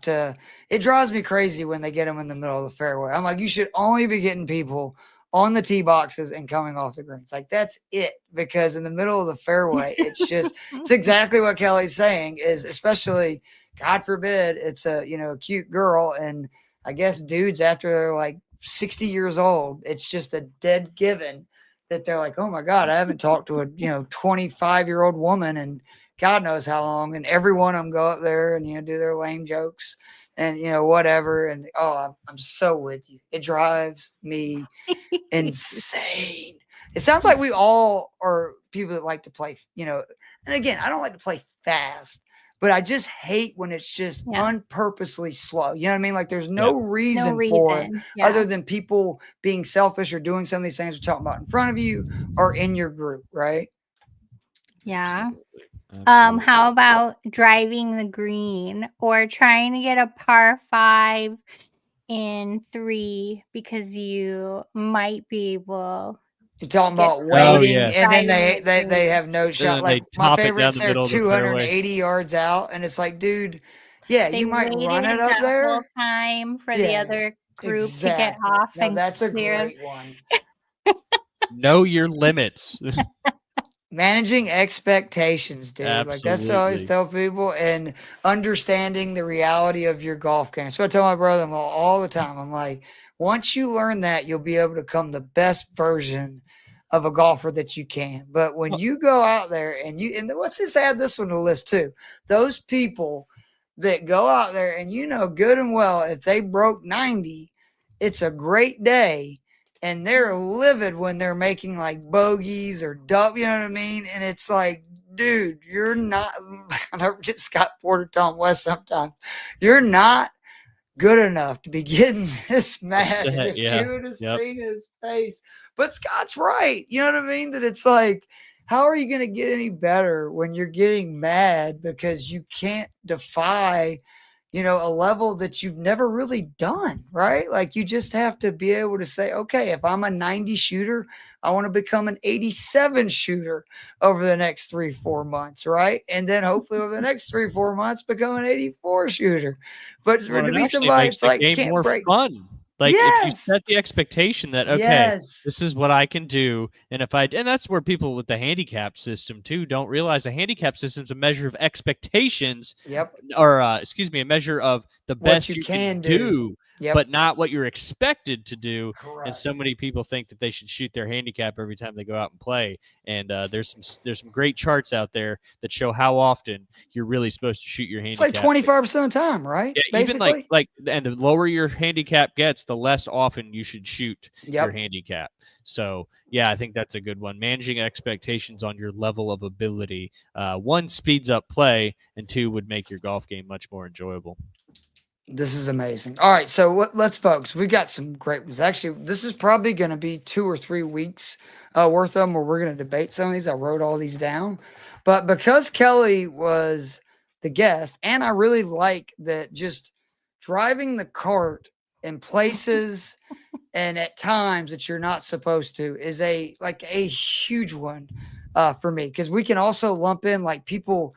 it drives me crazy when they get them in the middle of the fairway. I'm like, you should only be getting people on the tee boxes and coming off the greens. Like that's it, because in the middle of the fairway, it's exactly what Kelly's saying is, especially God forbid it's a cute girl, and I guess dudes after they're like 60 years old, it's just a dead given that they're like, oh my God, I haven't talked to a 25-year-old woman and God knows how long, and every one of them go up there and do their lame jokes and whatever, and I'm so with you. It drives me insane. It sounds like we all are people that like to play, and again, I don't like to play fast, but I just hate when it's just unpurposely slow. You know what I mean? Like there's no reason for it other than people being selfish or doing some of these things we're talking about in front of you or in your group, right? Yeah. Absolutely. How about driving the green or trying to get a par 5 in 3 because you might be able You're talking get about close waiting, yeah. and then driving the they green. have no And shot. then Like they my top it down favorites, the they're middle of the fairway. 280 yards out, and it's like, dude, yeah, They you might run it waited up that whole there. time for the Yeah, other group to get exactly. off No, and that's a clear. great one. Know your limits. Managing expectations, dude. Like that's what I always Absolutely. tell people, and understanding the reality of your golf game. So I tell my brother-in-law all the time. I'm like, once you learn that, you'll be able to become the best version of a golfer that you can. But when Well- you go out there and let's just add this one to the list too. Those people that go out there and good and well, if they broke 90, it's a great day. And they're livid when they're making like bogeys or dub, you know what I mean? And it's like, dude, you're not. I never get Scott Porter, Tom West sometimes. You're not good enough to be getting this mad. And if Yeah. you would have Yep. seen his face. But Scott's right. You know what I mean? That it's like, how are you going to get any better when you're getting mad because you can't defy a level that you've never really done, right? Like you just have to be able to say, okay, if I'm a 90 shooter, I want to become an 87 shooter over the next 3-4 months, right? And then hopefully over the next 3-4 months, become an 84 shooter. But for Well, to it be actually somebody, makes it's the like game can't more break. fun. Like if you set the expectation that this is what I can do, and that's where people with the handicap system too don't realize the handicap system is a measure of expectations. Yep. Or excuse me, a measure of the best you you can can do. do, Yep. but not what you're expected to do. Correct. And so many people think that they should shoot their handicap every time they go out and play. And there's some great charts out there that show how often you're really supposed to shoot your handicap. It's like 25% of the time, right? Yeah, basically. Even like, and the lower your handicap gets, the less often you should shoot your handicap. So yeah, I think that's a good one. Managing expectations on your level of ability. One, speeds up play, and two, would make your golf game much more enjoyable. This is amazing. All right, so let's folks. We've got some great ones. Actually, this is probably going to be 2 or 3 weeks worth of them where we're going to debate some of these. I wrote all these down, but because Kelly was the guest, and I really like that just driving the cart in places and at times that you're not supposed to is a huge one for me, because we can also lump in like people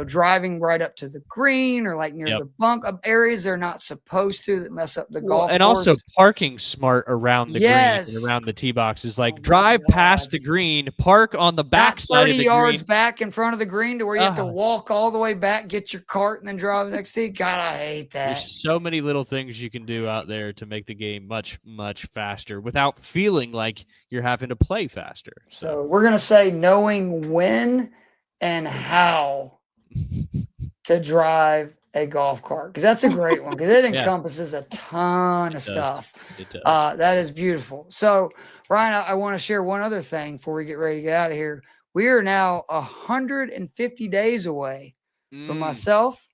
driving right up to the green or like near the bunk areas they're not supposed to, that mess up the golf and course. Also parking smart around the green and around the tee boxes. Like drive past the green, park on the back side of the yards green. back in front of the green to where you have to walk all the way back, get your cart, and then drive the next tee. God, I hate that. There's so many little things you can do out there to make the game much, much faster without feeling like you're having to play faster. So we're going to say knowing when and how to drive a golf cart, because that's a great one, because it encompasses a ton of stuff. It does. That is beautiful. So Ryan, I want to share one other thing before we get ready to get out of here. We are now 150 days away from myself,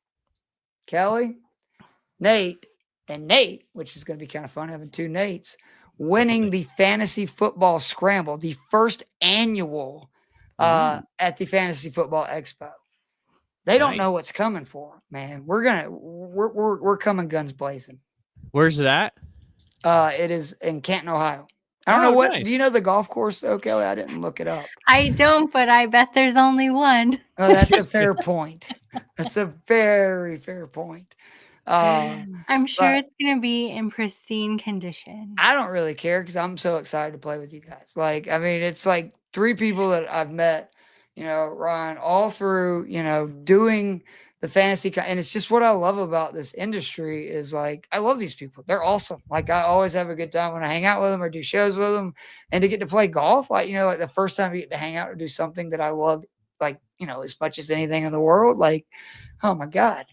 Kelly, Nate, which is going to be kind of fun having 2 Nates, winning the fantasy football scramble, the first annual at the Fantasy Football Expo. They don't know what's coming for them, man. We're coming guns blazing. Where's it at? It is in Canton, Ohio. I don't know what. Nice. Do you know the golf course, though, Kelly? I didn't look it up. I don't, but I bet there's only one. Oh, that's a fair point. That's a very fair point. I'm sure but it's going to be in pristine condition. I don't really care because I'm so excited to play with you guys. Like, I mean, it's like 3 people that I've met, Ryan, all through, doing the fantasy. And it's just what I love about this industry is like, I love these people. They're awesome. Like, I always have a good time when I hang out with them or do shows with them. And to get to play golf, like, like the first time you get to hang out or do something that I love, like, as much as anything in the world, like, oh my God.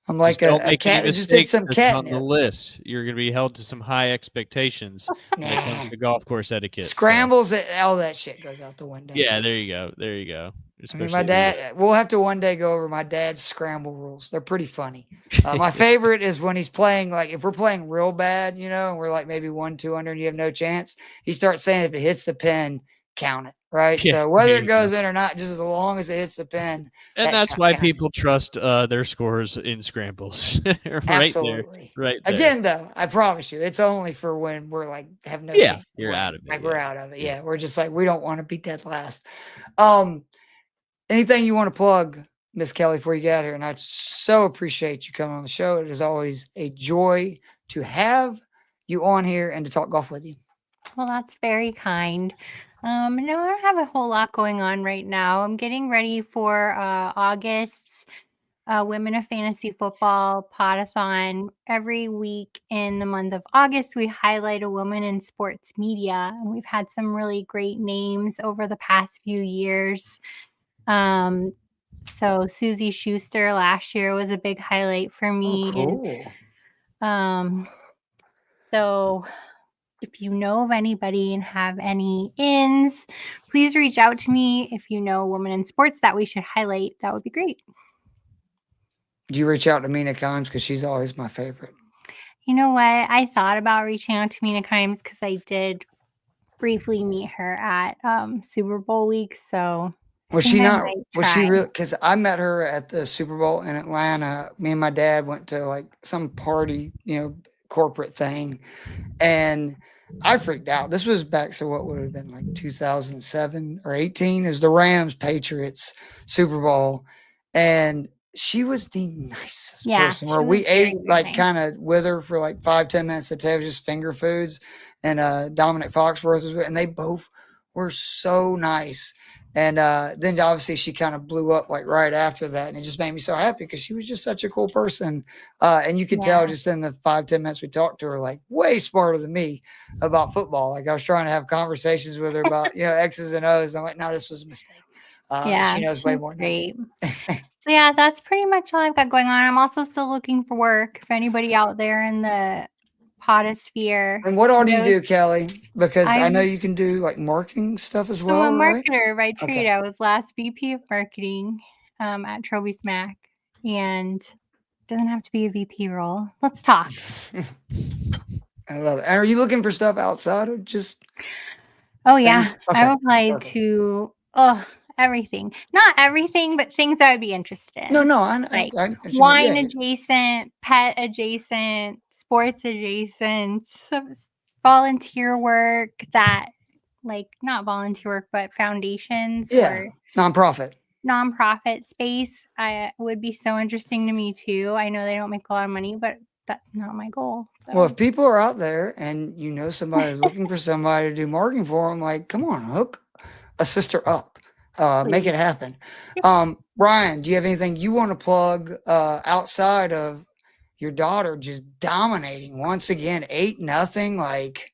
I'm like Just don't a make any cat that just did mistakes some 'cause it's on the catnip. list. You're going to be held to some high expectations when it comes Nah. to golf course etiquette. so. Scrambles, all that shit goes out the window. Yeah, there you go. There you go. I mean, my Especially dad, we'll have to one day go over my dad's scramble rules. They're pretty funny. My favorite is when he's playing, like if we're playing real bad, and we're like maybe 1-2 under and you have no chance, he starts saying if it hits the pin, count it. Right. Yeah, So whether there it you goes go. in or not, just as long as it hits the pin. And that's why counted. people trust their scores in scrambles. right Absolutely. there. Right there. Again, though, I promise you, it's only for when we're like have no Yeah, chance. you're out of it. Like yeah. we're out of it. Yeah. Yeah. We're just like, we don't want to be dead last. Anything you want to plug, Miss Kelly, before you get out here? And I so appreciate you coming on the show. It is always a joy to have you on here and to talk golf with you. Well, that's very kind. No, I don't have a whole lot going on right now. I'm getting ready for August's Women of Fantasy Football Podathon. Every week in the month of August, we highlight a woman in sports media. And we've had some really great names over the past few years. So Susie Schuster last year was a big highlight for me. Oh, cool. So if you know of anybody and have any ins, please reach out to me. If you know a woman in sports that we should highlight, that would be great. Do you reach out to Mina Kimes? Because she's always my favorite. You know what? I thought about reaching out to Mina Kimes because I did briefly meet her at Super Bowl week. So was she not? Was she real? Because I met her at the Super Bowl in Atlanta. Me and my dad went to like some party, corporate thing, and I freaked out. This was back, so what would have been like 2007 or 18? It was the Rams Patriots Super Bowl, and she was the nicest person. Where we ate like kind of with her for like 5-10 minutes a day, just finger foods, and Dominic Foxworth was, and they both were so nice. And then obviously she kind of blew up like right after that. And it just made me so happy because she was just such a cool person. And you could tell just in the 5-10 minutes we talked to her, like way smarter than me about football. Like I was trying to have conversations with her about, X's and O's. I'm like, no, this was a mistake. She knows way more. Great. Yeah, that's pretty much all I've got going on. I'm also still looking for work. If anybody out there in the podosphere. And what all do you do, Kelly? Because I know you can do like marketing stuff as well. I'm a marketer by trade. Okay. I was last VP of marketing at Trophy Smack, and it doesn't have to be a VP role. Let's talk. I love it. And are you looking for stuff outside of just? Oh yeah, okay. I've applied to everything. Not everything, but things I would be interested in. No, I wine adjacent, pet adjacent, sports adjacent, volunteer work that like not volunteer work, but foundations or nonprofit space. I would be so interesting to me too. I know they don't make a lot of money, but that's not my goal. So. Well, if people are out there and somebody is looking for somebody to do marketing for them, like, come on, hook a sister up. Make it happen. Ryan, do you have anything you want to plug outside of your daughter just dominating once again, 8-0? Like,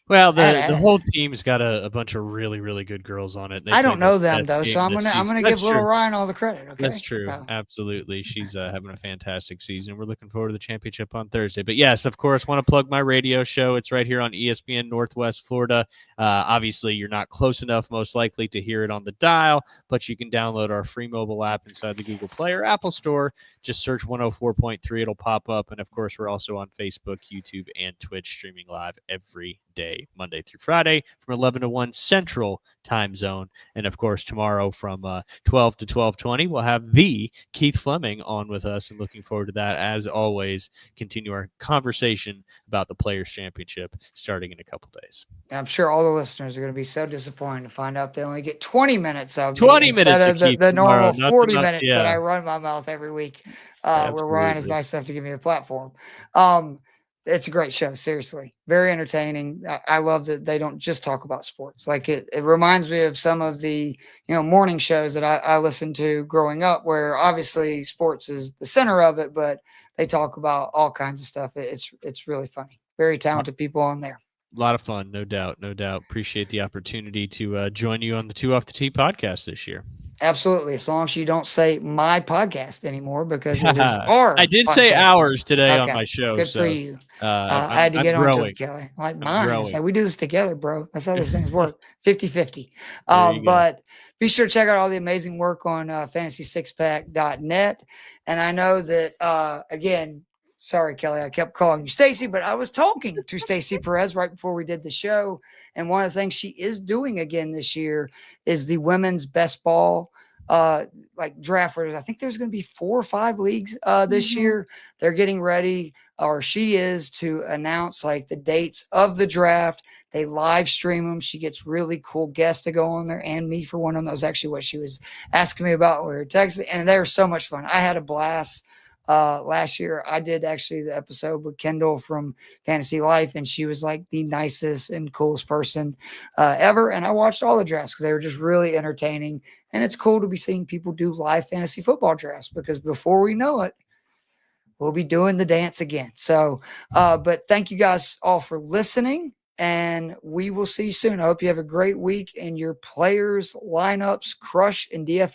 well, the whole team's got a bunch of really, really good girls on it. I don't know them though, so I'm gonna give little Ryan all the credit. Okay, that's true. Absolutely, she's having a fantastic season. We're looking forward to the championship on Thursday. But yes, of course, want to plug my radio show. It's right here on ESPN Northwest Florida. Obviously, you're not close enough, most likely, to hear it on the dial, but you can download our free mobile app inside the Google Play or Apple Store. Just search 104.3; it'll pop up. And of course, we're also on Facebook, YouTube, and Twitch, streaming live every day, Monday through Friday from 11 to 1 Central time zone. And of course, tomorrow from 12 to 12:20, we'll have the Keith Flemming on with us, and looking forward to that. As always, continue our conversation about the Players Championship starting in a couple days. I'm sure all the listeners are going to be so disappointed to find out they only get 20 minutes of 20 me instead minutes of the normal tomorrow, 40 much, minutes that I run my mouth every week, where Ryan is Absolutely. nice enough to give me a platform. It's a great show, seriously. Very entertaining. I love that they don't just talk about sports. Like it reminds me of some of the, morning shows that I listened to growing up, where obviously sports is the center of it, but they talk about all kinds of stuff. It's really funny. Very talented people on there. A lot of fun, no doubt. Appreciate the opportunity to join you on the Two Off the Tee podcast this year. Absolutely, as long as you don't say my podcast anymore, because it is our I did say podcast ours today Okay, on my show. Good so, for you. I had to get on to growing. it, Kelly. Like I'm mine. growing. It's like, we do this together, bro. That's how these things work. 50-50. There you go. But be sure to check out all the amazing work on fantasy6pack.net. And I know that, again, sorry, Kelly, I kept calling you Stacy, but I was talking to Stacy Perez right before we did the show. And one of the things she is doing again this year is the women's best ball like draft. I think there's going to be 4 or 5 leagues this year. They're getting ready, or she is, to announce like the dates of the draft. They live stream them. She gets really cool guests to go on there, and me for one of them. That was actually what she was asking me about when we were texting, and they were so much fun. I had a blast. Last year I did actually the episode with Kendall from Fantasy Life, and she was like the nicest and coolest person ever. And I watched all the drafts because they were just really entertaining. And it's cool to be seeing people do live fantasy football drafts, because before we know it, we'll be doing the dance again. So, but thank you guys all for listening, and we will see you soon. I hope you have a great week and your players lineups crush in DFS.